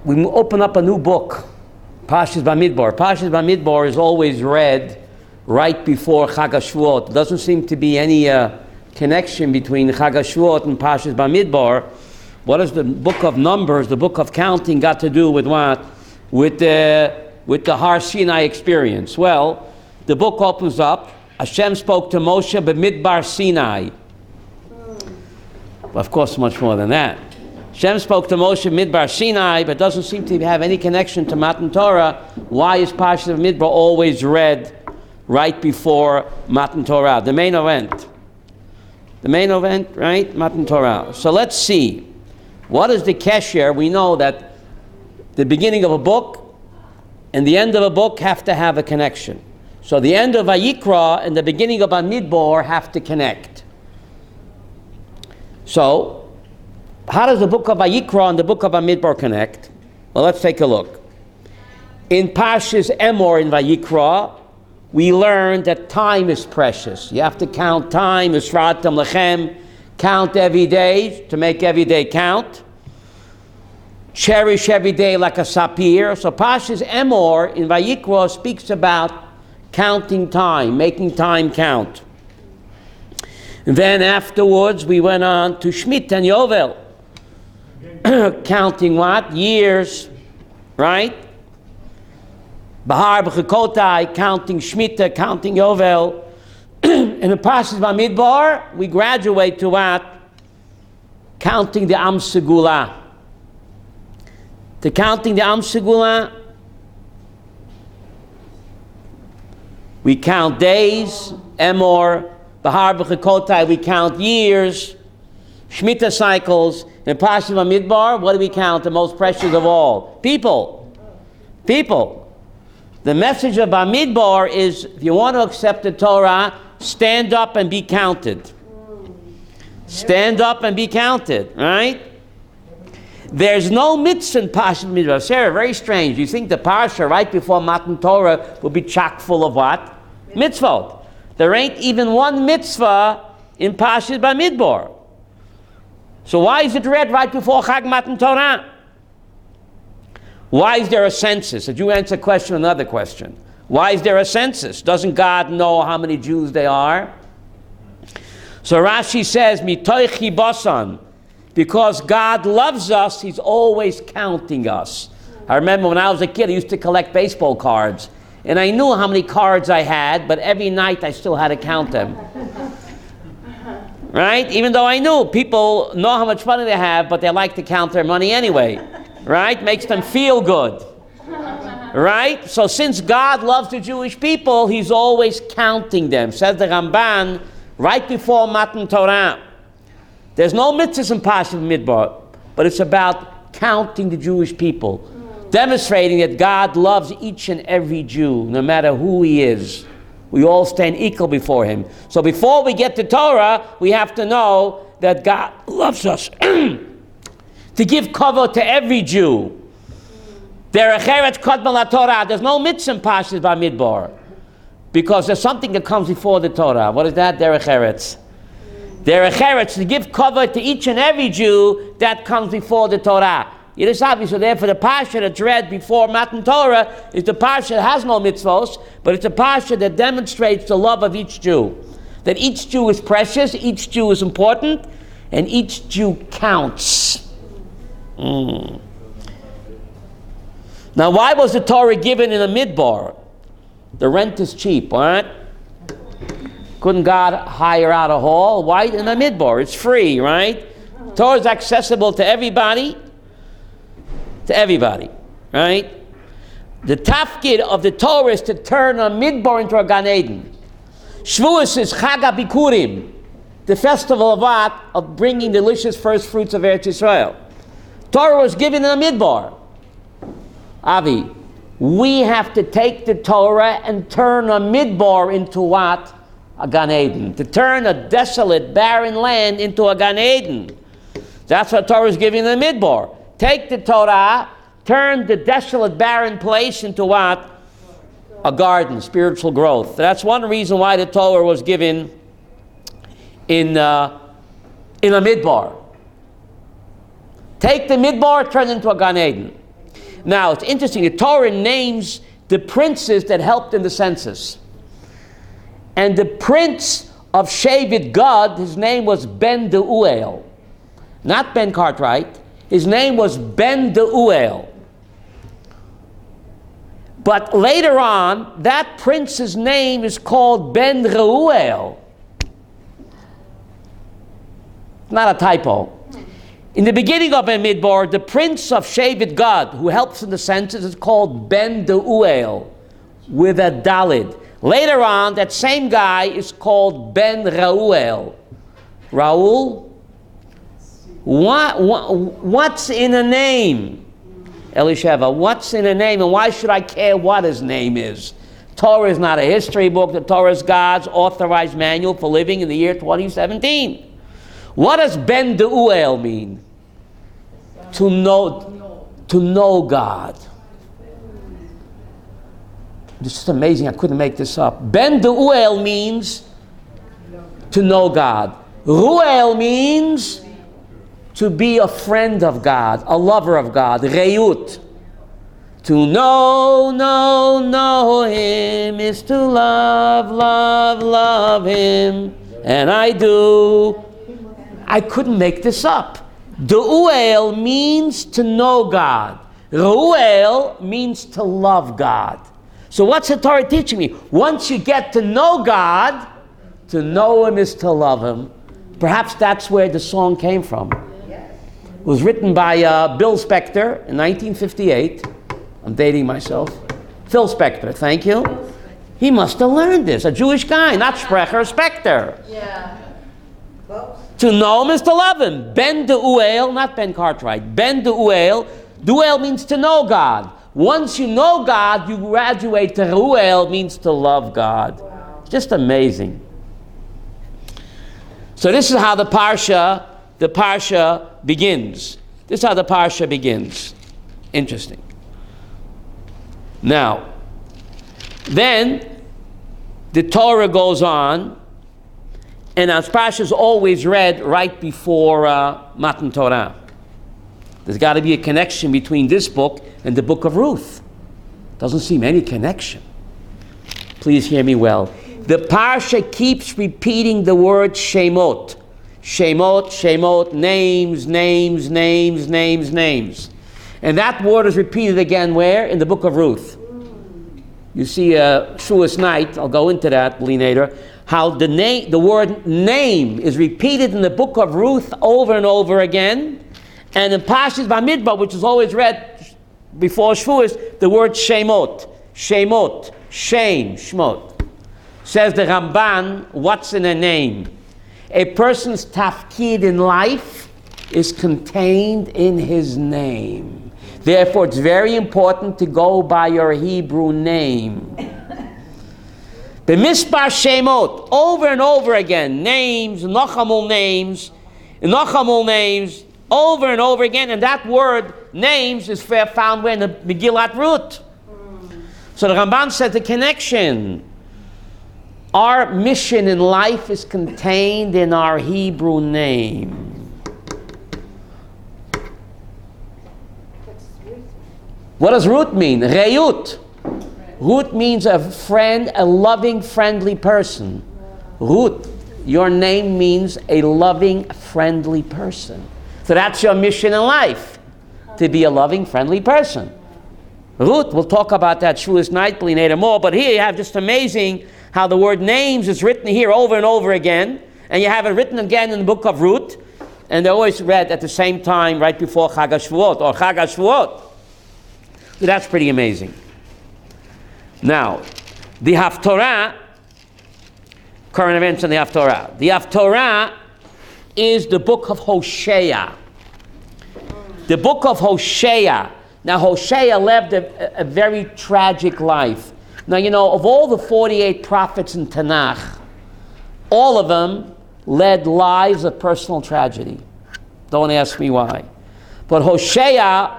we open up a new book, Parshat BeMidbar. Parshat BeMidbar is always read right before Chag HaShavuot. There doesn't seem to be any connection between Chag HaShavuot and Parshat BeMidbar. What does the book of Numbers, the book of counting, got to do with what? With the Har Sinai experience? Well, the book opens up. Hashem spoke to Moshe BeMidbar Sinai. Of course, much more than that. Hashem spoke to Moshe BeMidbar Sinai, but doesn't seem to have any connection to Matan Torah. Why is Parshat BeMidbar always read right before Matan Torah? The main event. The main event, right? Matan Torah. So let's see. What is the kesher? We know that the beginning of a book and the end of a book have to have a connection. So the end of Vayikra and the beginning of BeMidbar have to connect. So, how does the book of Vayikra and the book of BeMidbar connect? Well, let's take a look. In Parshas Emor in Vayikra, we learned that time is precious. You have to count time, Yisratem Lechem, count every day to make every day count. Cherish every day like a sapir. So Parshas Emor in Vayikra speaks about counting time, making time count. And then afterwards we went on to Shemitah and Yovel. Counting what? Years, right? Bahar B'Chakotai, counting Shemitah, counting Yovel. And in Parshas BeMidbar, we graduate to what? Counting the Am Segula. To counting the Am Segula, we count days, Emor, Bahar B'Chakotai, we count years, Shemitah cycles. In Parshat BeMidbar, what do we count? The most precious of all? People. People. The message of BeMidbar is, if you want to accept the Torah, stand up and be counted. Stand up and be counted, right? There's no mitzvah in Parshat BeMidbar. Sarah, very strange. You think the Parsha right before Matan Torah will be chock full of what? Mitzvot. There ain't even one mitzvah in Parshat BeMidbar. So why is it read right before Chag Matan Torah? Why is there a census? Did you answer a question, another question? Why is there a census? Doesn't God know how many Jews there are? So Rashi says, Mitoichi basan, because God loves us, He's always counting us. I remember when I was a kid, I used to collect baseball cards. And I knew how many cards I had, but every night I still had to count them. Right? Even though I knew people know how much money they have, but they like to count their money anyway. Right? Makes them feel good. Right? So since God loves the Jewish people, He's always counting them. Says the Ramban, right before Matan Torah. There's no mitzvahs in Parshat BeMidbar, but it's about counting the Jewish people. Demonstrating that God loves each and every Jew, no matter who he is. We all stand equal before Him. So before we get to Torah, we have to know that God loves us. To give cover to every Jew. There's no mitzvah in Parshat BeMidbar, because there's something that comes before the Torah. What is that? Derech Eretz. Derech Eretz, to give cover to each and every Jew, that comes before the Torah. It is obvious, so therefore the Parsha that's read before Matan Torah is the Parsha that has no mitzvos, but it's a Parsha that demonstrates the love of each Jew. That each Jew is precious, each Jew is important, and each Jew counts. Now, why was the Torah given in a midbar? The rent is cheap, all right? Couldn't God hire out a hall? Why in a midbar? It's free, right? Torah is accessible to everybody. To everybody, right? The tafkid of the Torah is to turn a midbar into a Gan Eden. Shavuos is Chag HaBikurim, the festival of what? Of bringing delicious first fruits of Eretz Yisrael. Torah was given in a midbar. Avi, we have to take the Torah and turn a midbar into what? A Gan Eden. To turn a desolate, barren land into a Gan Eden. That's what Torah is given in the midbar. Take the Torah, turn the desolate, barren place into what? A garden, spiritual growth. That's one reason why the Torah was given in a midbar. Take the midbar, turn it into a Gan Eden. Now, it's interesting. The Torah names the princes that helped in the census. And the prince of Shevet Gad, his name was Ben Deuel. Not Ben Cartwright. His name was Ben Deuel. But later on, that prince's name is called Ben Reuel. Not a typo. In the beginning of BeMidbar, the prince of Shevet Gad, who helps in the census, is called Ben Deuel, with a Dalid. Later on, that same guy is called Ben Reuel. Raul? What's in a name? Elisheva, what's in a name, and why should I care what his name is? Torah is not a history book. The Torah is God's authorized manual for living in the year 2017. What does Ben Deuel mean? To know God. This is amazing. I couldn't make this up. Ben Deuel means to know God. Reuel means to be a friend of God, a lover of God. Reut. To know Him is to love Him. And I do. I couldn't make this up. Deuel means to know God. Reuel means to love God. So what's the Torah teaching me? Once you get to know God, to know Him is to love Him. Perhaps that's where the song came from. It was written by Bill Sprecher in 1958. I'm dating myself. Phil Sprecher, thank you. He must have learned this. A Jewish guy, not Sprecher, Sprecher. Yeah. To know Him is to love Him. Ben Deuel, not Ben Cartwright. Ben Deuel. Deuel means to know God. Once you know God, you graduate to Reuel, means to love God. Wow. Just amazing. So this is how the Parsha begins. This is how the Parsha begins. Interesting. Now, then the Torah goes on, and our Parsha is always read right before Matan Torah. There's got to be a connection between this book and the book of Ruth. Doesn't seem any connection. Please hear me well. The Parsha keeps repeating the word Shemot. Shemot, Shemot, names. And that word is repeated again where? In the book of Ruth. You see Shavuos night, I'll go into that later, how the word name is repeated in the book of Ruth over and over again. And in Parshat BeMidbar, which is always read before Shavuos, the word Shemot, Shemot, Shem, Shmot. Says the Ramban, what's in a name? A person's tafkid in life is contained in his name. Therefore, it's very important to go by your Hebrew name. BeMidbar Shemot, over and over again, names, Nochamol names, over and over again, and that word, names, is found where in the Megillat Ruth. So the Ramban said the connection. Our mission in life is contained in our Hebrew name. What does Ruth mean? Reut. Ruth means a friend, a loving, friendly person. Ruth, your name means a loving, friendly person. So that's your mission in life, to be a loving, friendly person. Ruth, we'll talk about that Shavuos night, later more, but here you have just amazing how the word names is written here over and over again, and you have it written again in the book of Ruth, and they're always read at the same time right before Chag HaShavuot, or Chag HaShavuot. So that's pretty amazing. Now, the Haftorah, current events in the Haftorah. The Haftorah is the book of Hosea. The book of Hosea. Now, Hosea lived a very tragic life. Now, you know, of all the 48 prophets in Tanakh, all of them led lives of personal tragedy. Don't ask me why. But Hosea,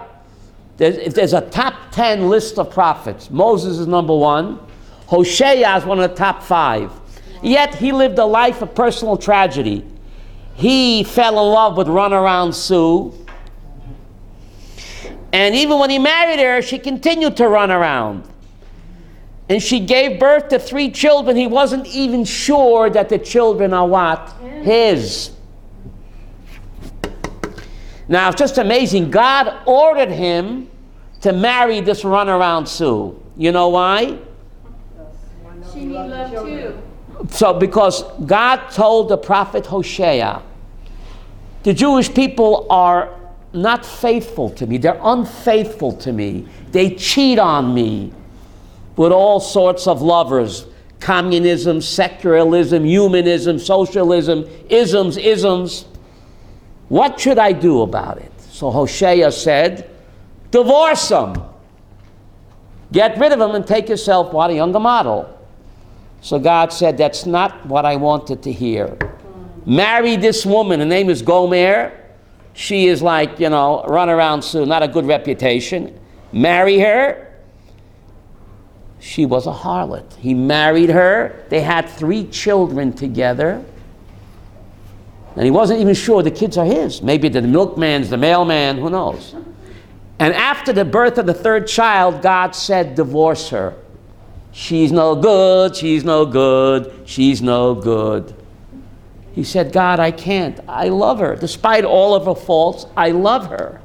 if there's a top 10 list of prophets, Moses is number one. Hosea is one of the top 5. Yet he lived a life of personal tragedy. He fell in love with Runaround Sue. And even when he married her, she continued to run around. And she gave birth to 3 children. He wasn't even sure that the children are what? His. Now, it's just amazing. God ordered him to marry this runaround Sue. You know why? She needs love too. So, because God told the prophet Hosea, the Jewish people are not faithful to me. They're unfaithful to me. They cheat on me with all sorts of lovers. Communism, secularism, humanism, socialism, isms. What should I do about it? So Hosea said, divorce them. Get rid of them and take yourself, what, a younger model. So God said, that's not what I wanted to hear. Marry this woman. Her name is Gomer. She is like, run around soon, not a good reputation. Marry her. She was a harlot. He married her. They had 3 children together. And he wasn't even sure the kids are his. Maybe the milkman's the mailman, who knows. And after the birth of the 3rd child, God said, divorce her. She's no good, she's no good, she's no good. He said, God, I can't. I love her. Despite all of her faults, I love her.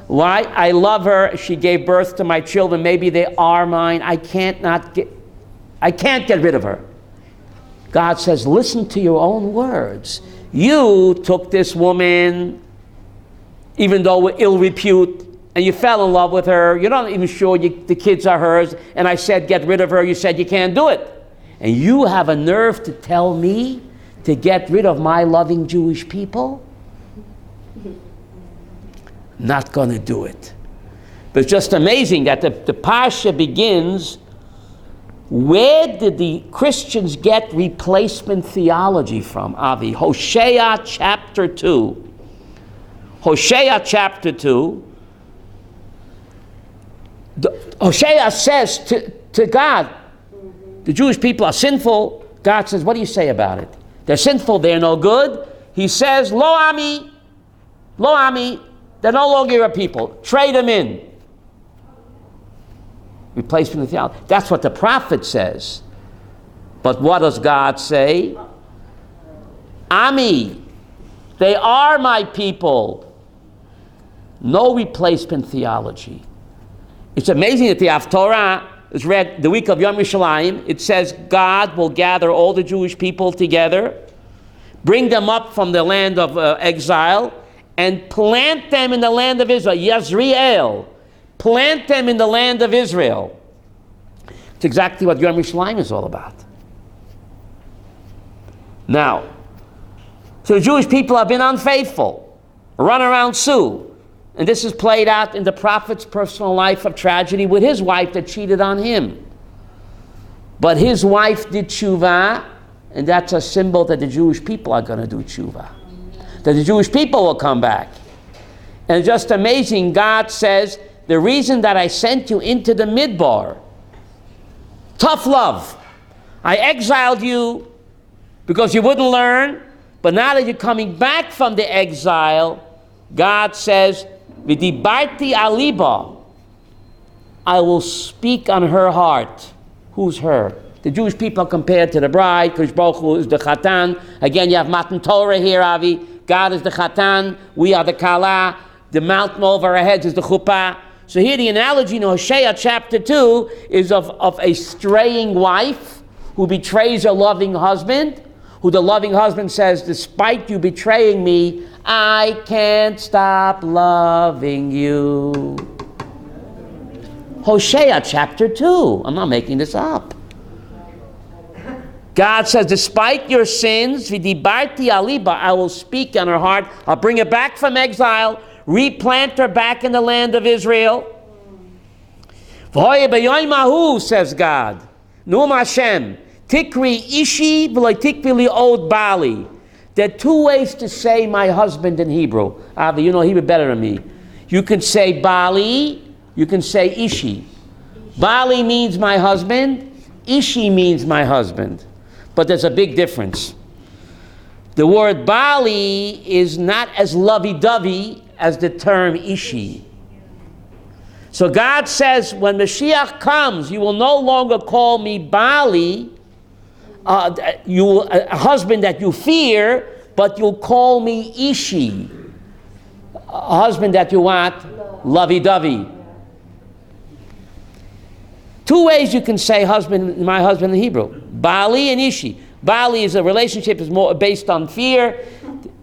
Why? I love her. She gave birth to my children. Maybe they are mine. I can't get rid of her. God says, listen to your own words. You took this woman, even though with ill repute, and you fell in love with her. You're not even sure the kids are hers. And I said, get rid of her. You said you can't do it. And you have a nerve to tell me to get rid of my loving Jewish people? Not going to do it. But it's just amazing that the Parsha begins, where did the Christians get replacement theology from, Avi? Hosea chapter 2. Hosea chapter 2. Hosea says to God, the Jewish people are sinful. God says, what do you say about it? They're sinful, they're no good. He says, Lo Ami, they're no longer your people. Trade them in. Replacement of theology. That's what the prophet says. But what does God say? Ami, they are my people. No replacement theology. It's amazing that the Haftorah is read the week of Yom Yerushalayim. It says God will gather all the Jewish people together, bring them up from the land of exile, and plant them in the land of Israel. Yisrael. Plant them in the land of Israel. It's exactly what Yom Yerushalayim is all about. Now, so the Jewish people have been unfaithful, run around Sue. And this is played out in the prophet's personal life of tragedy with his wife that cheated on him. But his wife did tshuva, and that's a symbol that the Jewish people are going to do tshuva. That the Jewish people will come back. And it's just amazing, God says, the reason that I sent you into the Midbar, tough love. I exiled you because you wouldn't learn, but now that you're coming back from the exile, God says, V'dibarti aliba, I will speak on her heart. Who's her? The Jewish people are compared to the bride. Kodesh Baruch Hu is the Chatan. Again, you have Matan Torah here, Avi. God is the Chatan. We are the Kala. The mountain over our heads is the Chuppah. So here the analogy in Hosea chapter 2 is of a straying wife who betrays her loving husband, who the loving husband says, despite you betraying me, I can't stop loving you. Hosea chapter 2. I'm not making this up. God says, despite your sins, v'dibarti aliba, I will speak on her heart. I'll bring her back from exile, replant her back in the land of Israel. V'hoye b'yoyim hahu, says God. Nu'um Hashem. Tikri ishi v'lo tikri li od bali. There are 2 ways to say my husband in Hebrew. Avi, you know Hebrew better than me. You can say Bali, you can say Ishi. Bali means my husband, Ishi means my husband. But there's a big difference. The word Bali is not as lovey-dovey as the term Ishi. So God says, when Mashiach comes, you will no longer call me Bali, a husband that you fear, but you'll call me Ishi, a husband that you want, lovey-dovey. Two ways you can say husband, my husband in Hebrew. Bali and Ishi. Bali is a relationship is more based on fear.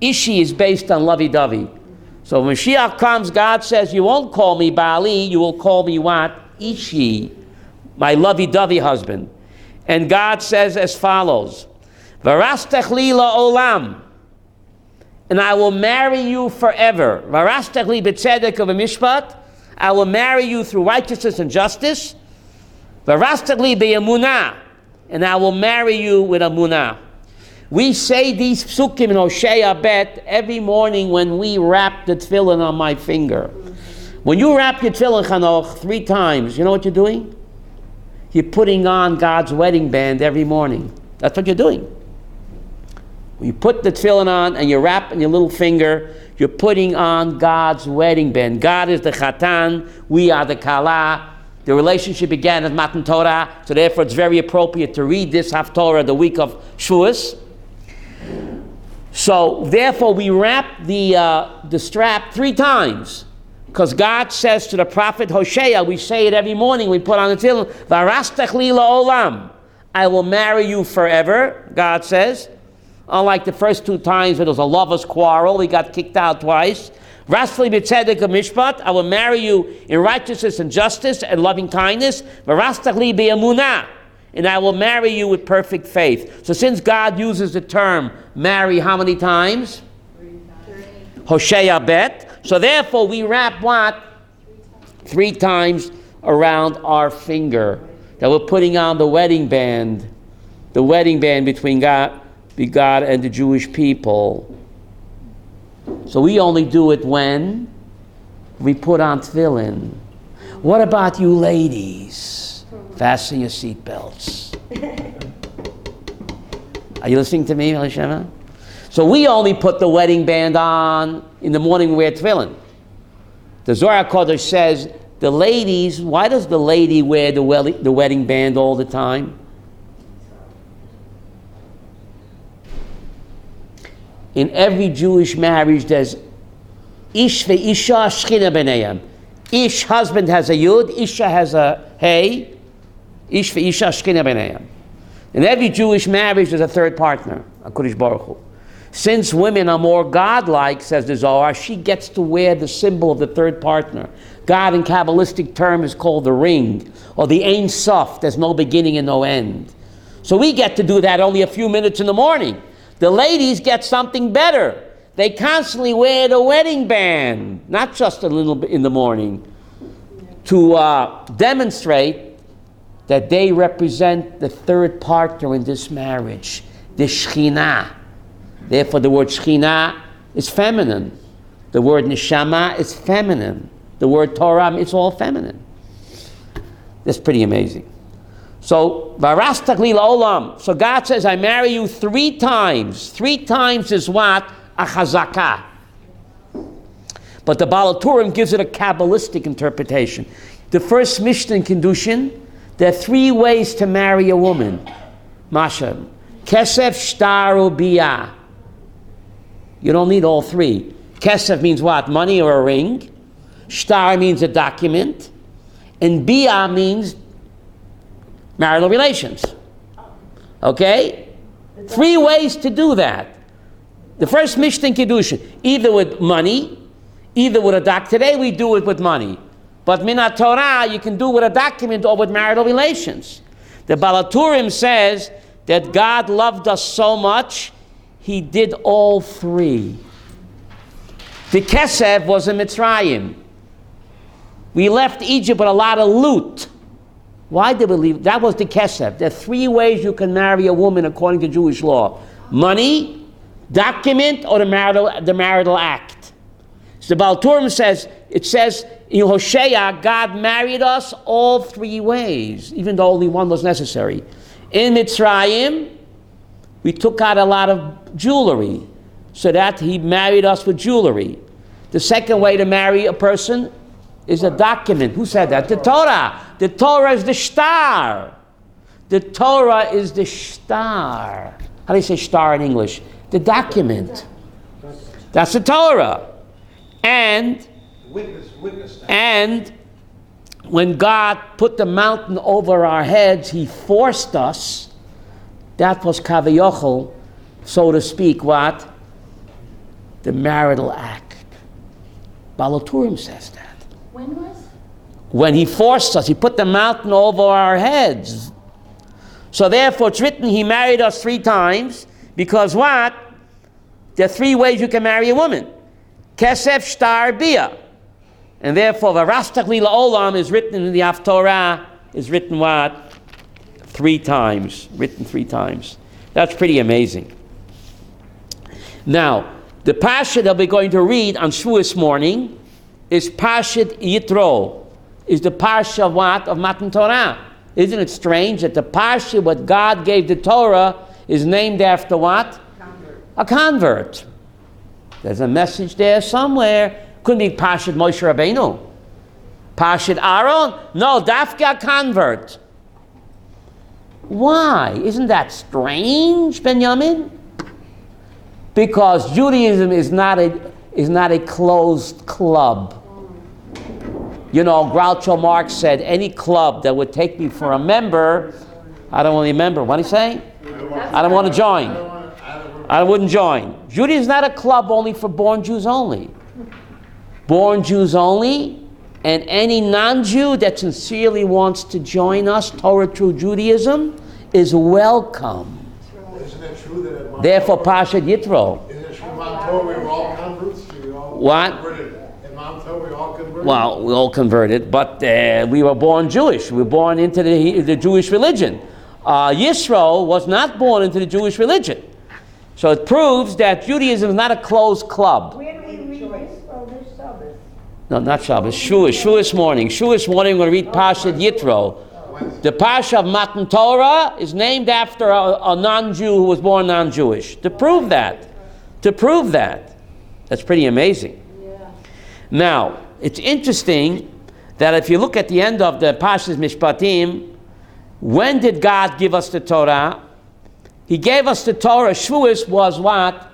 Ishi is based on lovey-dovey. So when Mashiach comes, God says, you won't call me Bali, you will call me what? Ishi, my lovey-dovey husband. And God says as follows, Varastech li la'olam, and I will marry you forever. Varastech li b'tzedek u'b'mishpat, I will marry you through righteousness and justice. Varastech li b'emunah, and I will marry you with emunah. We say these psukim in Hosea Bet every morning when we wrap the tefillin on my finger. When you wrap your tefillin, Chanoch, 3 times, you know what you're doing? You're putting on God's wedding band every morning. That's what you're doing. When you put the tefillin on and you wrap in your little finger, you're putting on God's wedding band. God is the Chatan, we are the Kala. The relationship began at Matan Torah, so therefore it's very appropriate to read this Haftorah the week of Shavuos. So therefore we wrap the strap 3 times, because God says to the prophet Hosea, we say it every morning, we put on the tefillin, Varastech li la'olam, I will marry you forever, God says. Unlike the first 2 times where there was a lover's quarrel, he got kicked out twice. Rastli b'tzedek u'mishpat, I will marry you in righteousness and justice and loving kindness. Varastech li b'emunah, and I will marry you with perfect faith. So since God uses the term marry how many times? 3 times. Hosea Bet. So therefore we wrap what? 3 times around our finger. That we're putting on the wedding band between God and the Jewish people. So we only do it when we put on tefillin. What about you ladies? Fasten your seatbelts. Are you listening to me, Elishama? So we only put the wedding band on in the morning we wear tefillin. The Zohar Kodesh says, the ladies, why does the lady wear the wedding band all the time? In every Jewish marriage, there's Ish ve'isha shchina b'neihem. Ish, husband, has a yud, Isha has a hey. Ish ve'isha shchina b'neihem. In every Jewish marriage, there's a third partner, HaKadosh Baruch Hu. Since women are more godlike, says the Zohar, she gets to wear the symbol of the third partner. God in Kabbalistic term is called the ring, or the Ein Sof, there's no beginning and no end. So we get to do that only a few minutes in the morning. The ladies get something better. They constantly wear the wedding band, not just a little bit in the morning, to demonstrate that they represent the third partner in this marriage, the Shekhinah. Therefore, the word Shekhinah is feminine. The word Neshama is feminine. The word Torah, it's all feminine. That's pretty amazing. So, Varastech li la'olam. So God says, I marry you 3 times. 3 times is what? A chazakah. But the Baal HaTurim gives it a Kabbalistic interpretation. The first Mishnah in Kiddushin, there are 3 ways to marry a woman. Masha. Kesef, shtar, ubiyah. You don't need all 3. Kesef means what? Money or a ring. Shtar means a document. And biyah means marital relations. Okay? 3 ways to do that. The first Mishnah in Kiddushin, either with money, either with a document. Today we do it with money. But Minat Torah, you can do it with a document or with marital relations. The Baal HaTurim says that God loved us so much, he did all 3. The Kesef was in Mitzrayim. We left Egypt with a lot of loot. Why did we leave? That was the Kesef. There are 3 ways you can marry a woman according to Jewish law. Money, document, or the marital act. So the Baal HaTurim says, it says in Hosea, God married us all 3 ways, even though only one was necessary. In Mitzrayim, we took out a lot of jewelry, so that he married us with jewelry. The second way to marry a person is a document. Who said that? The Torah. The Torah is the star. The Torah is the star. How do you say star in English? The document. That's the Torah. And when God put the mountain over our heads, He forced us. That was kaviyachol, so to speak, what? The marital act. Balaturim says that. When was? When He forced us, He put the mountain over our heads. So therefore it's written He married us 3 times, because what? There are 3 ways you can marry a woman. Kesef, shtar, bia. And therefore Varastachli la'olam is written in the Haftorah, is written what? 3 times. Written 3 times. That's pretty amazing. Now, the Parshat that we're going to read on Shavuos morning is Parshat Yitro. Is the Parsha of what? Of Matan Torah. Isn't it strange that the Parsha, what God gave the Torah, is named after what? Convert. A convert. There's a message there somewhere. Couldn't be Parshat Moshe Rabbeinu. Parshat Aaron? No, Dafka a convert. Why? Isn't that strange, Benjamin? Because Judaism is not a closed club. You know, Groucho Marx said, any club that would take me for a member, I don't want to be a member. What did he say? I don't want to join. I wouldn't join. Judaism is not a club only for born Jews only. Born Jews only, and any non-Jew that sincerely wants to join us, Torah through Judaism, is welcome. Isn't it true that at Mount Therefore, Parshat Yitro. Isn't it true Mount Torah we were all converts? We all What? Converted. At Mount Torah we all converted? Well, we all converted, but we were born Jewish. We were born into the Jewish religion. Yisro was not born into the Jewish religion. So it proves that Judaism is not a closed club. Where do we read this? Oh, this Shabbos. No, not Shabbos. Shavuos morning. Shavuos morning we're going to read Parshat Yitro. The Parsha of Matan Torah is named after a non-Jew who was born non-Jewish. To prove that. That's pretty amazing. Yeah. Now, it's interesting that if you look at the end of the Parshat Mishpatim, when did God give us the Torah? He gave us the Torah. Shavuos was what?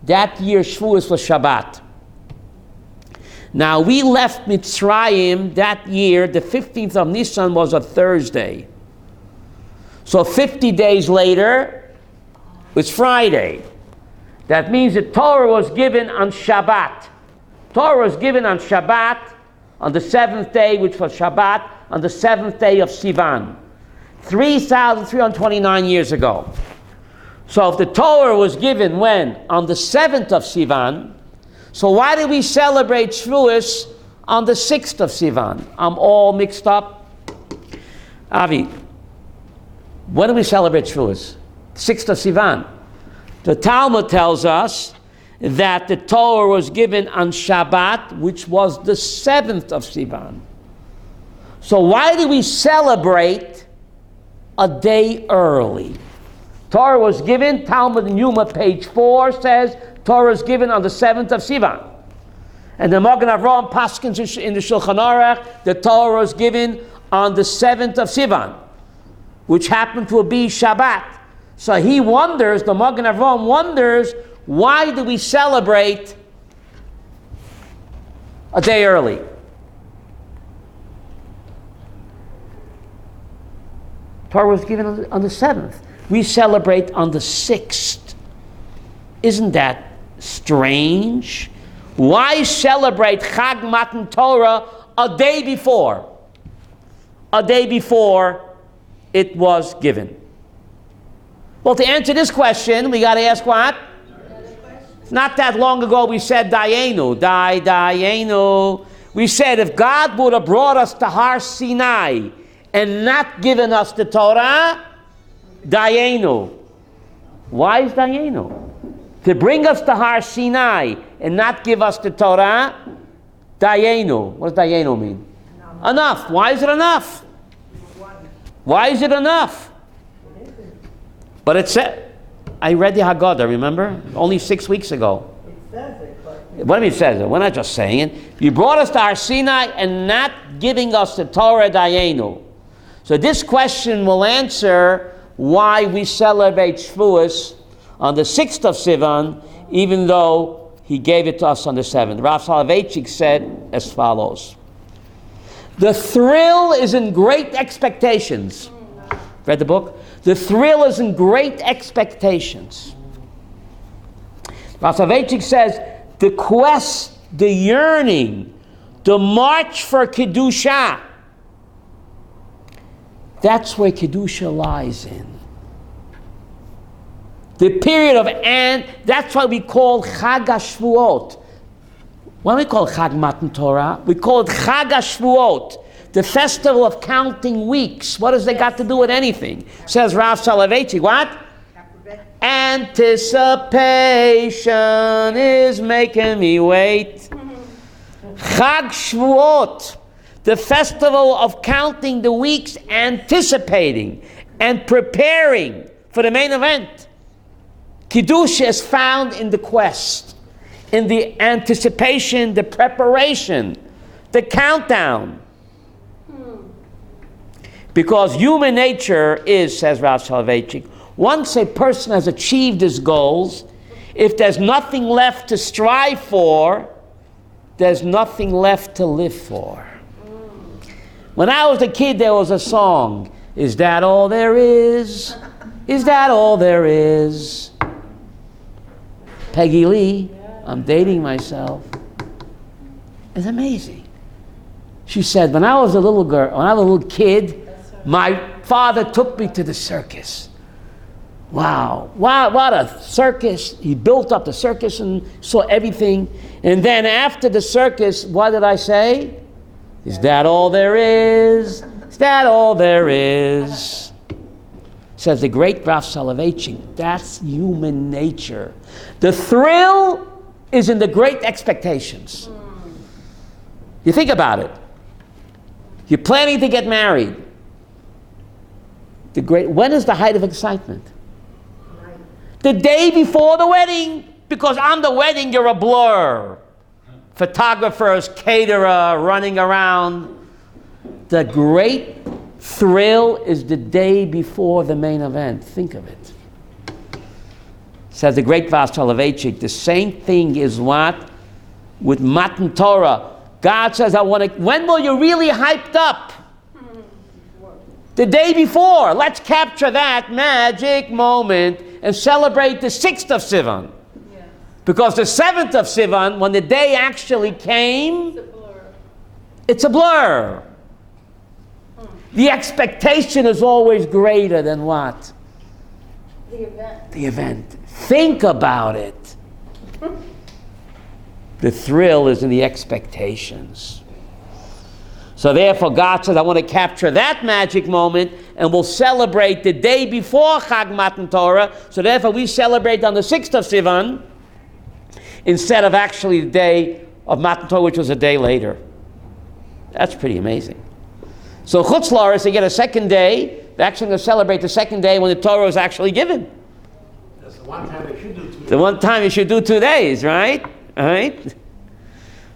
That year Shavuos was Shabbat. Now we left Mitzrayim that year, the 15th of Nisan was a Thursday. So 50 days later, it's Friday. That means the Torah was given on Shabbat. Torah was given on Shabbat, on the 7th day, which was Shabbat, on the 7th day of Sivan. 3,329 years ago. So if the Torah was given when? On the 7th of Sivan, so why do we celebrate Shavuos on the 6th of Sivan? I'm all mixed up. Avi, when do we celebrate Shavuos? 6th of Sivan. The Talmud tells us that the Torah was given on Shabbat, which was the 7th of Sivan. So why do we celebrate a day early? Torah was given, Talmud in Yuma, page 4, says, Torah is given on the 7th of Sivan. And the Magen Avraham Paskins in the Shulchan Aruch, the Torah was given on the 7th of Sivan, which happened to be Shabbat. So he wonders, the Magen Avraham wonders, why do we celebrate a day early? Torah was given on the 7th. We celebrate on the 6th. Isn't that strange? Why celebrate Chag Matan Torah a day before? A day before it was given. Well, to answer this question, we got to ask what? Not that long ago we said Dayenu, Dayenu. We said if God would have brought us to Har Sinai and not given us the Torah, Dayenu. Why is Dayenu? To bring us to Har Sinai and not give us the Torah, Dayenu. What does Dayenu mean? Enough. Why is it enough? Why is it enough? But it said, I read the Haggadah, remember? Only 6 weeks ago. It says it, but What do you mean it says it? We're not just saying it. You brought us to Har Sinai and not giving us the Torah Dayenu. So this question will answer why we celebrate Shavuos on the 6th of Sivan, even though he gave it to us on the 7th. Rav Soloveitchik said as follows. The thrill is in great expectations. Read the book? The thrill is in great expectations. Rav Soloveitchik says, the quest, the yearning, the march for Kedusha, that's where Kedusha lies in. The period of, and that's why we call Chag HaShvuot. Why do we call Chag Matan Torah? We call it Chag HaShvuot, the festival of counting weeks. What does that got to do with anything? Says Rav Soloveitchik, what? Anticipation is making me wait. Chag Shvuot, the festival of counting the weeks, anticipating and preparing for the main event. Kiddush is found in the quest, in the anticipation, the preparation, the countdown. Because human nature is, says Rav Soloveitchik, once a person has achieved his goals, if there's nothing left to strive for, there's nothing left to live for. When I was a kid, there was a song, is that all there is? Is that all there is? Peggy Lee, I'm dating myself. It's amazing. She said, when I was a little girl, when I was a little kid, my father took me to the circus. Wow, what a circus. He built up the circus and saw everything. And then after the circus, what did I say? Is that all there is? Is that all there is? Says the great Rav Soloveitchik, that's human nature. The thrill is in the great expectations. You think about it. You're planning to get married. When is the height of excitement? The day before the wedding, because on the wedding you're a blur. Photographers, caterer, running around. The great thrill is the day before the main event. Think of it. Says the great Rav Soloveitchik, the same thing is what? With Matan Torah. God says, when will you really hyped up? The day before. Let's capture that magic moment and celebrate the 6th of Sivan. Yeah. Because the 7th of Sivan, when the day actually came, it's a blur. The expectation is always greater than what? The event. The event. Think about it. The thrill is in the expectations. So therefore God says, I want to capture that magic moment and we'll celebrate the day before Chag Matan Torah. So therefore we celebrate on the 6th of Sivan instead of actually the day of Matan Torah, which was a day later. That's pretty amazing. So Chutz La'aretz, they get a second day. They're actually going to celebrate the second day when the Torah was actually given. That's the one time they should do 2 days. The one time you should do 2 days, right? All right?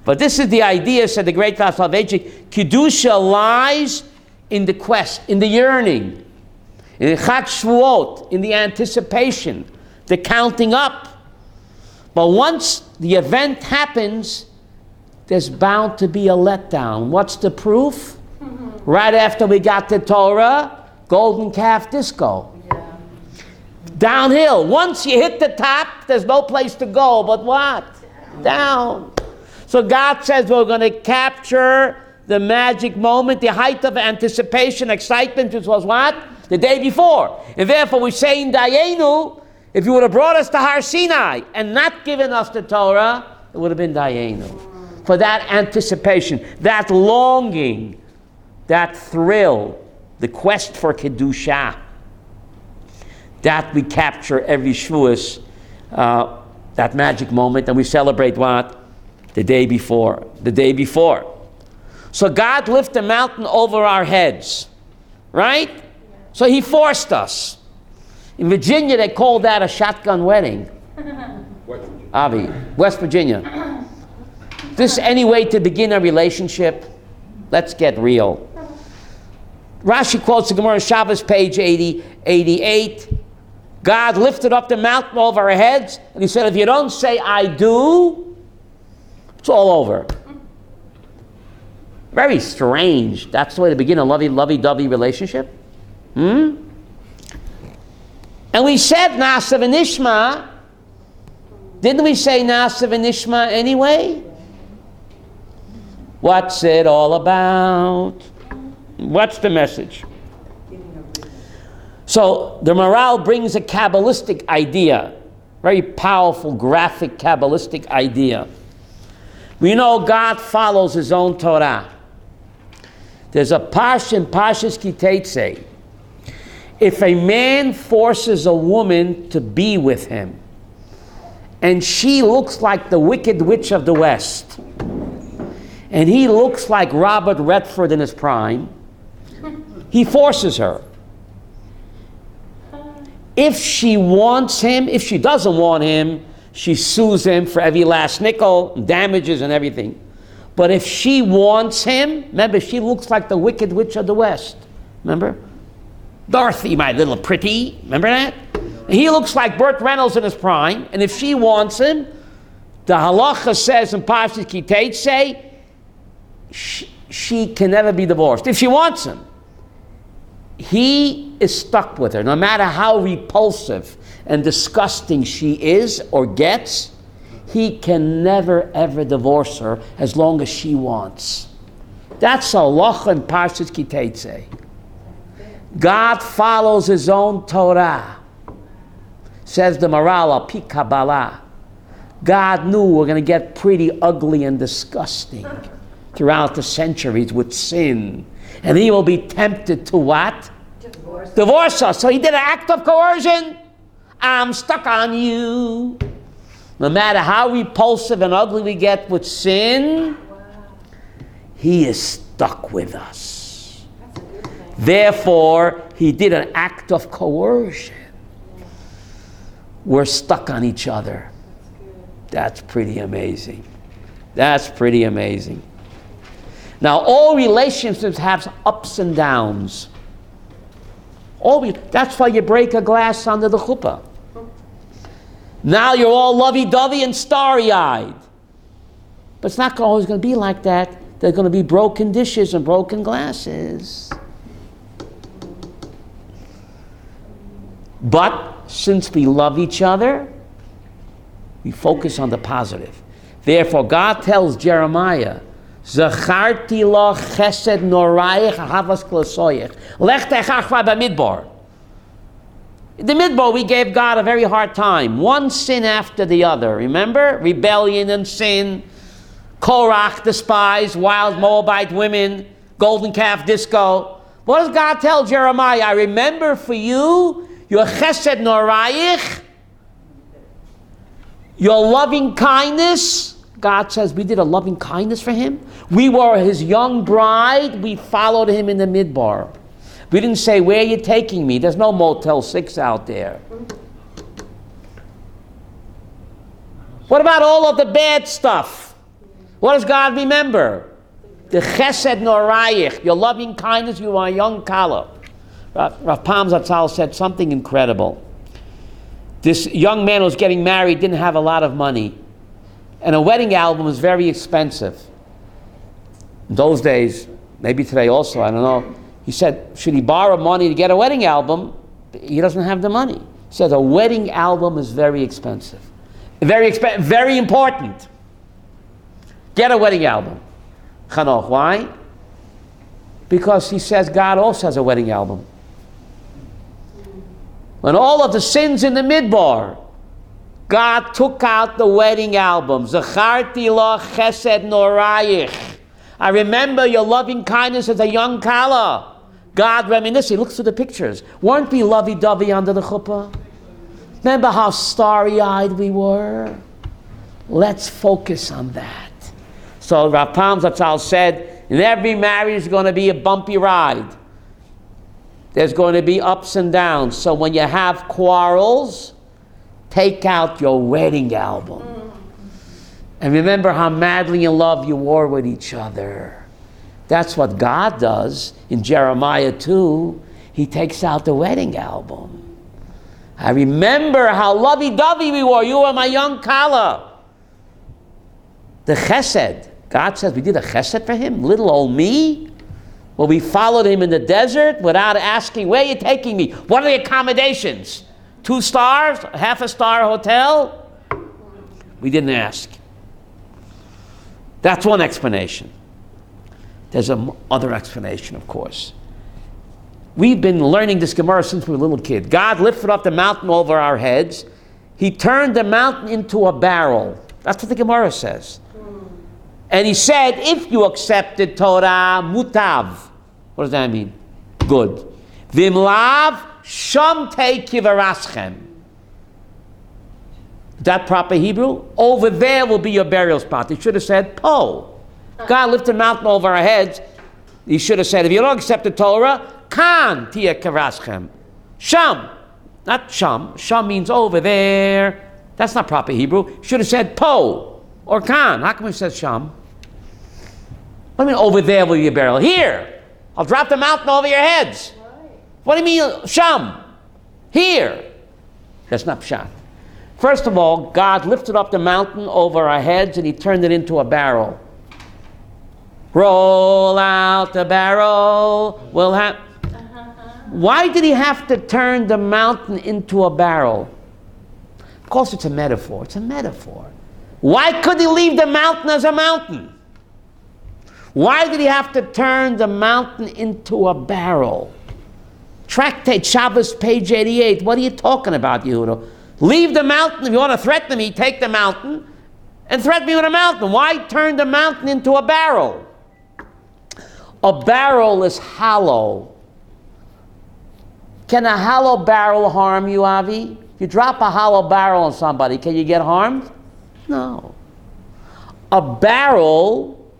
But this is the idea, said the great Rav Soloveitchik, Kedusha lies in the quest, in the yearning, in the Chag Shvuot, in the anticipation, the counting up. But once the event happens, there's bound to be a letdown. What's the proof? Right after we got the Torah, golden calf disco. Yeah. Downhill. Once you hit the top, there's no place to go, but what? Down. So God says we're going to capture the magic moment, the height of anticipation, excitement, which was what? The day before. And therefore we say in Dayenu, if you would have brought us to Har Sinai and not given us the Torah, it would have been Dayenu. For that anticipation, that longing, that thrill, the quest for Kedusha, that we capture every Shavuos, that magic moment, and we celebrate what? The day before. The day before. So God lifted a mountain over our heads, right? So he forced us. In Virginia, they call that a shotgun wedding. Avi, West Virginia. This any way to begin a relationship? Let's get real. Rashi quotes the Gemara Shabbos, page 88. God lifted up the mountain over our heads, and he said, if you don't say I do, it's all over. Very strange. That's the way to begin a lovey-dovey relationship. And we said Nasa v'nishma. Didn't we say Nasa v'nishma anyway? What's it all about? What's the message? So the morale brings a Kabbalistic idea, very powerful, graphic Kabbalistic idea. We know God follows his own Torah. There's a Parshat in Parshas Ki Teitzei. If a man forces a woman to be with him, and she looks like the Wicked Witch of the West, and he looks like Robert Redford in his prime, he forces her. If she wants him, if she doesn't want him, she sues him for every last nickel, damages and everything. But if she wants him, remember, she looks like the Wicked Witch of the West. Remember? Dorothy, my little pretty. Remember that? And he looks like Burt Reynolds in his prime. And if she wants him, the halacha says in Parshat Ki Teitzei, she can never be divorced. If she wants him, he is stuck with her. No matter how repulsive and disgusting she is or gets, he can never ever divorce her as long as she wants. That's halacha in Parshat Ki Teitzei. God follows his own Torah. Says the moral of Pi Kabbalah. God knew we're going to get pretty ugly and disgusting throughout the centuries with sin. And he will be tempted to what? Divorce us. So he did an act of coercion. I'm stuck on you. No matter how repulsive and ugly we get with sin, he is stuck with us. Therefore, he did an act of coercion. We're stuck on each other. That's pretty amazing. That's pretty amazing. Now, all relationships have ups and downs. That's why you break a glass under the chuppah. Now you're all lovey-dovey and starry-eyed. But it's not always going to be like that. There are going to be broken dishes and broken glasses. But since we love each other, we focus on the positive. Therefore, God tells Jeremiah, Zacharti lo chesed norayich ahavas klasoyich. Lech techachva BeMidbar. In the Midbar, we gave God a very hard time. One sin after the other. Remember? Rebellion and sin. Korach, despised, wild Moabite women, golden calf disco. What does God tell Jeremiah? I remember for you your chesed norayich, your loving kindness. God says we did a loving kindness for him. We were his young bride. We followed him in the Midbar. We didn't say, where are you taking me? There's no Motel 6 out there. What about all of the bad stuff? What does God remember? The chesed norayich, your loving kindness, you are a young kala. Rav Pam Zatzal said something incredible. This young man who was getting married didn't have a lot of money. And a wedding album was very expensive. In those days, maybe today also, I don't know. He said, should he borrow money to get a wedding album? He doesn't have the money. He said, a wedding album is very expensive. Very important. Get a wedding album. Chanoch, why? Because he says God also has a wedding album. When all of the sins in the Midbar, God took out the wedding album. Zacharti lo chesed norayich. I remember your loving kindness as a young kala. God reminisces. He looks through the pictures. Weren't we lovey-dovey under the chuppah? Remember how starry-eyed we were? Let's focus on that. So Rav Pam Zatzal said, in every marriage is going to be a bumpy ride. There's going to be ups and downs. So when you have quarrels, take out your wedding album. And remember how madly in love you were with each other. That's what God does in Jeremiah 2. He takes out the wedding album. I remember how lovey-dovey we were. You were my young Kala. The chesed. God says we did a chesed for him. Little old me. Well, we followed him in the desert without asking, where are you taking me? What are the accommodations? 2 stars? Half a star hotel? We didn't ask. That's one explanation. There's another explanation, of course. We've been learning this Gemara since we were a little kid. God lifted up the mountain over our heads. He turned the mountain into a barrel. That's what the Gemara says. And he said, if you accepted Torah, mutav. What does that mean? Good. Vimlav shamtei kivaraschem. Is that proper Hebrew? Over there will be your burial spot. He should have said, po. God lifted the mountain over our heads. He should have said, if you don't accept the Torah, kan tia kivaraschem. Sham. Not sham. Sham means over there. That's not proper Hebrew. Should have said po or kan. How come it says sham? What do you mean over there will be your burial? Here. I'll drop the mountain over your heads. Right. What do you mean sham? Here. That's not pshat. First of all, God lifted up the mountain over our heads and he turned it into a barrel. Roll out the barrel. We'll have. Why did he have to turn the mountain into a barrel? Of course, it's a metaphor. It's a metaphor. Why could he leave the mountain as a mountain? Why did he have to turn the mountain into a barrel? Tractate Shabbos, page 88. What are you talking about, Yehuda? Leave the mountain. If you want to threaten me, take the mountain and threaten me with a mountain. Why turn the mountain into a barrel? A barrel is hollow. Can a hollow barrel harm you, Avi? If you drop a hollow barrel on somebody, can you get harmed? No. A barrel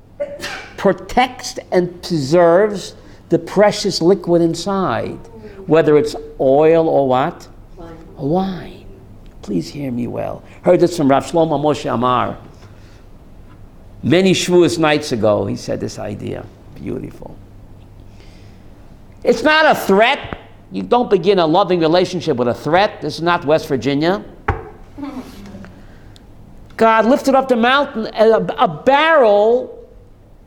protects and preserves the precious liquid inside, whether it's oil or what? Wine. Please hear me well. Heard this from Rav Shlomo Moshe Amar. Many Shavuos nights ago, he said this idea. Beautiful. It's not a threat. You don't begin a loving relationship with a threat. This is not West Virginia. God lifted up the mountain. A barrel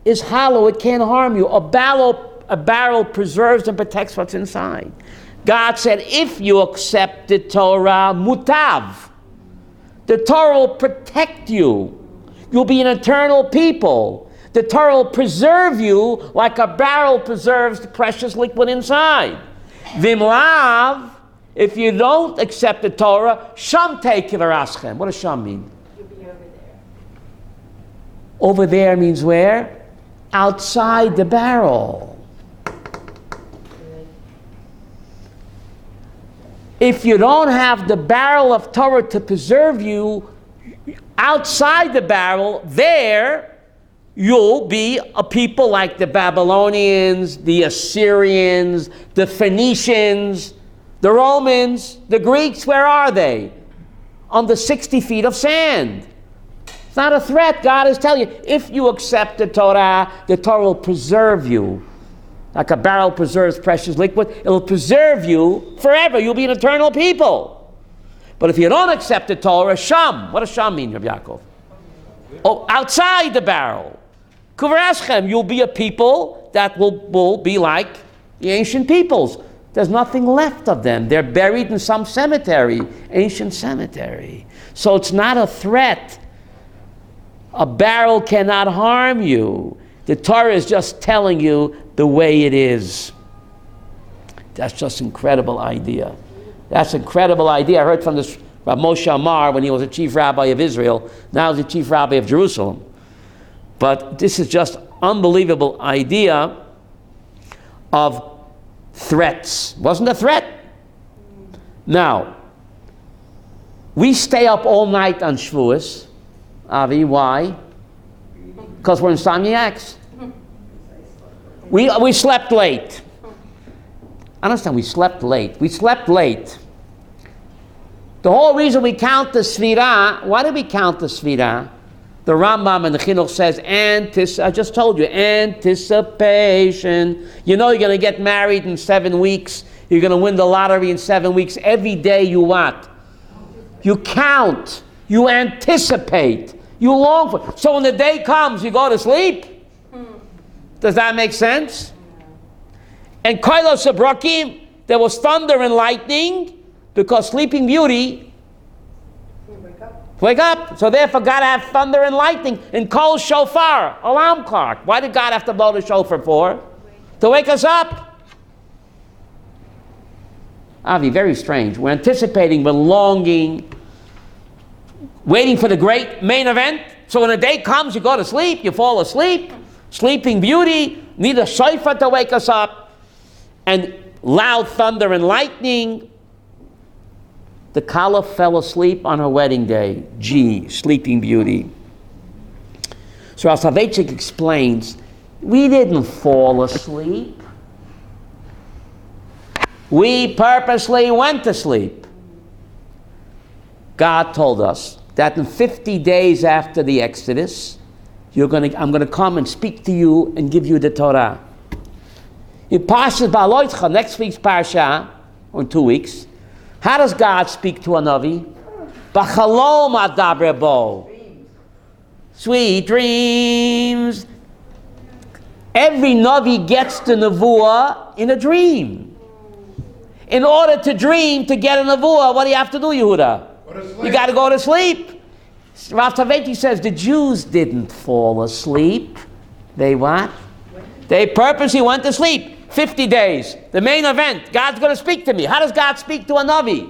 is hollow. It can't harm you. A barrel preserves and protects what's inside. God said, if you accept the Torah, mutav. The Torah will protect you. You'll be an eternal people. The Torah will preserve you like a barrel preserves the precious liquid inside. Vimlav, if you don't accept the Torah, shamtei kivaraschem. What does sham mean? You'll be over there. Over there means where? Outside the barrel. If you don't have the barrel of Torah to preserve you, outside the barrel, there, you'll be a people like the Babylonians, the Assyrians, the Phoenicians, the Romans, the Greeks. Where are they? On the 60 feet of sand. It's not a threat. God is telling you, if you accept the Torah will preserve you. Like a barrel preserves precious liquid, it will preserve you forever. You'll be an eternal people. But if you don't accept the Torah, sham. What does sham mean, Rabbi Yaakov? Oh, outside the barrel. Kuvaraschem, you'll be a people that will be like the ancient peoples. There's nothing left of them. They're buried in some cemetery, ancient cemetery. So it's not a threat. A barrel cannot harm you. The Torah is just telling you the way it is. That's just an incredible idea. That's an incredible idea. I heard from this Rabbi Moshe Amar when he was the chief rabbi of Israel. Now he's the chief rabbi of Jerusalem. But this is just unbelievable idea of threats. Wasn't a threat. Now, we stay up all night on Shavuos. Avi, why? Because we're insomniacs. We slept late. I understand we slept late. We slept late. The whole reason we count the Svirah, why do we count the Svirah? The Rambam in the Chinuch says, I just told you, anticipation. You know you're going to get married in 7 weeks. You're going to win the lottery in 7 weeks. Every day you what? You count. You anticipate. You long for it. So when the day comes, you go to sleep. Does that make sense? And Koilos Abrakim, there was thunder and lightning because Sleeping Beauty wake up. So therefore God have thunder and lightning and Kol Shofar, alarm clock. Why did God have to blow the shofar for? To wake us up. Avi, very strange. We're anticipating, we're longing, waiting for the great main event. So when the day comes, you go to sleep, you fall asleep. Sleeping Beauty, need a shofar to wake us up. And loud thunder and lightning. The Kala fell asleep on her wedding day. Gee, Sleeping Beauty. So Rav Soloveitchik explains, we didn't fall asleep. We purposely went to sleep. God told us that in 50 days after the Exodus, I'm going to come and speak to you and give you the Torah. In Parshat Ba'aloitcha, next week's Parsha, or in 2 weeks, how does God speak to a Navi? B'chalom adaber bo. Sweet dreams. Every Navi gets the Nevuah in a dream. In order to dream, to get a Nevuah, what do you have to do, Yehuda? You got to go to sleep. Rav Soloveitchik says the Jews didn't fall asleep. They what? They purposely went to sleep. 50 days, the main event, God's going to speak to me. How does God speak to a Navi?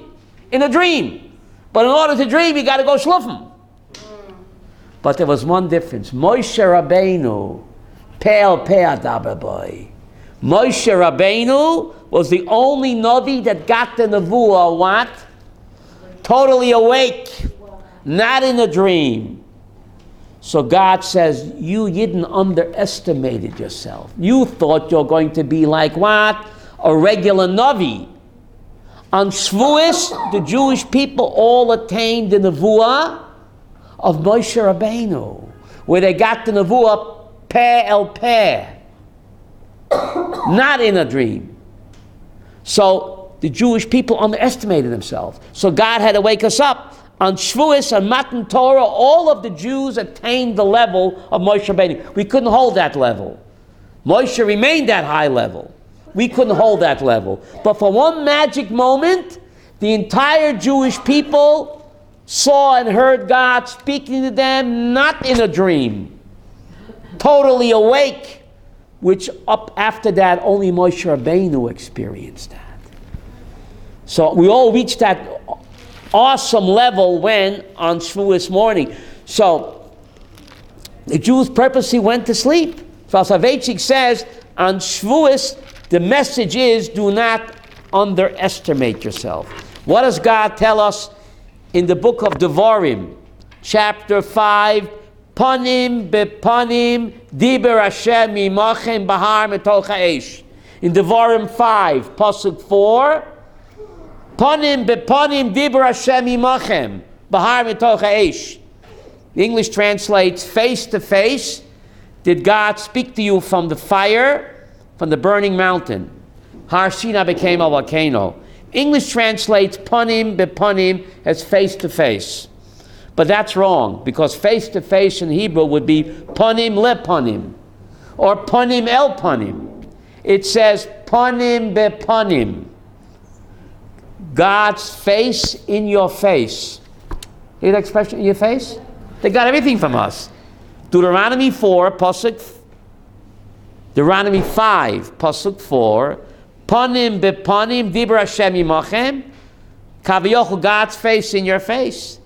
In a dream. But in order to dream, you got to go shluffim. But there was one difference. Moshe Rabbeinu, pe'al daber boy. Moshe Rabbeinu was the only Navi that got the Nevuah, what? Totally awake, not in a dream. So God says, you didn't underestimate yourself. You thought you're going to be like what? A regular Navi. On Shavuos, the Jewish people all attained the Nevuah of Moshe Rabbeinu, where they got the Nevuah peh el peh, not in a dream. So the Jewish people underestimated themselves. So God had to wake us up. On Shavuos and Matan Torah, all of the Jews attained the level of Moshe Rabbeinu. We couldn't hold that level. Moshe remained that high level. We couldn't hold that level. But for one magic moment, the entire Jewish people saw and heard God speaking to them, not in a dream, totally awake, which up after that, only Moshe Rabbeinu experienced that. So we all reached that awesome level when on Shavuos morning. So the Jews purposely went to sleep. So Soloveitchik says on Shavuos the message is do not underestimate yourself. What does God tell us in the book of Devarim, chapter 5? Panim bepanim diber Hashem imachem bahar metoch ha'esh. In Devarim 5, pasuk 4. Panim bepanim dibur Hashem imachem bahar mitoch ha'esh. The English translates face to face. Did God speak to you from the fire, from the burning mountain? Har Sinai became a volcano. English translates panim bepanim as face to face. But that's wrong, because face to face in Hebrew would be panim lepanim or panim el panim. It says panim bepanim. God's face in your face. Hear that expression, in your face? They got everything from us. Deuteronomy 4, pasuk. Deuteronomy 5, pasuk 4. Panim bepanim dibur Hashem imachem. Kaviyachol, God's face in your face.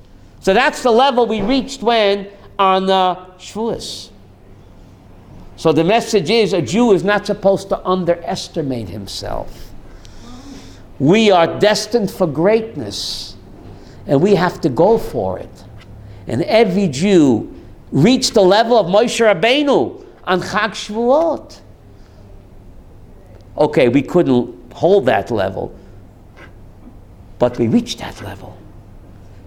So that's the level we reached when on Shavuos. So the message is a Jew is not supposed to underestimate himself. We are destined for greatness, and we have to go for it. And every Jew reached the level of Moshe Rabbeinu on Chag Shavuot. Okay, we couldn't hold that level, but we reached that level.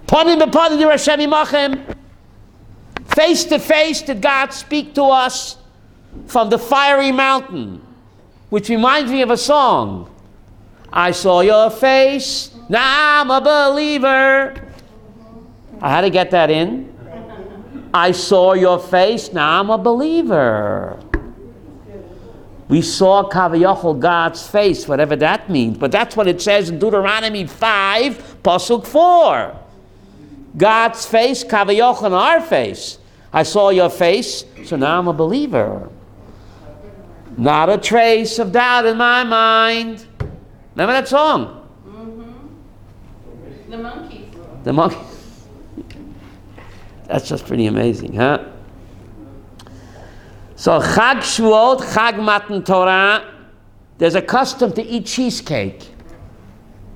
Panim bepanim dibur Hashem imachem. Face to face did God speak to us from the fiery mountain, which reminds me of a song. I saw your face, now I'm a believer. I had to get that in. I saw your face, now I'm a believer. We saw Kavayachol, God's face, whatever that means. But that's what it says in Deuteronomy 5, Pasuk 4. God's face, Kavayachol, our face. I saw your face, so now I'm a believer. Not a trace of doubt in my mind. Remember that song? Mm-hmm. The monkeys. The monkeys. That's just pretty amazing, huh? So Chag Shvuot, Chag Matan Torah, there's a custom to eat cheesecake.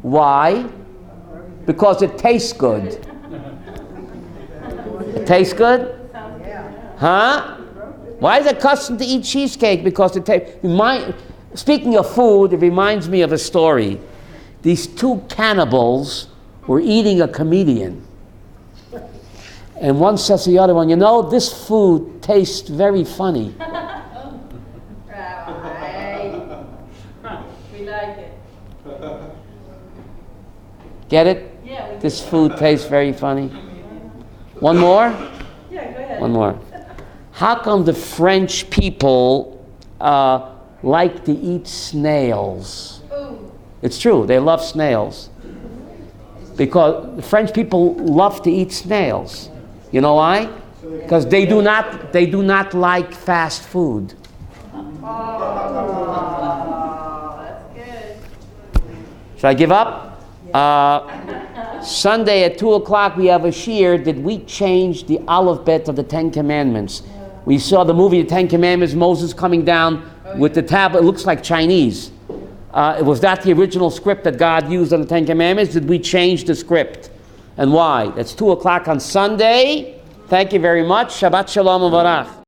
Why? Because it tastes good. It tastes good? Huh? Why is it custom to eat cheesecake? Because it tastes... Speaking of food, it reminds me of a story. These two cannibals were eating a comedian. And one says to the other one, you know, this food tastes very funny. Right. We like it. Get it? Yeah. This food tastes very funny. One more? Yeah, go ahead. One more. How come the French people like to eat snails? Ooh. It's true, they love snails. Because the French people love to eat snails. You know why? Because they do not like fast food. Oh, that's good. Should I give up? Sunday at 2 o'clock we have a shiur. Did we change the alphabet of the Ten Commandments? We saw the movie The Ten Commandments, Moses coming down with the tablet. It looks like Chinese. Was that the original script that God used on the Ten Commandments? Did we change the script? And why? That's 2 o'clock on Sunday. Thank you very much. Shabbat Shalom and Barach.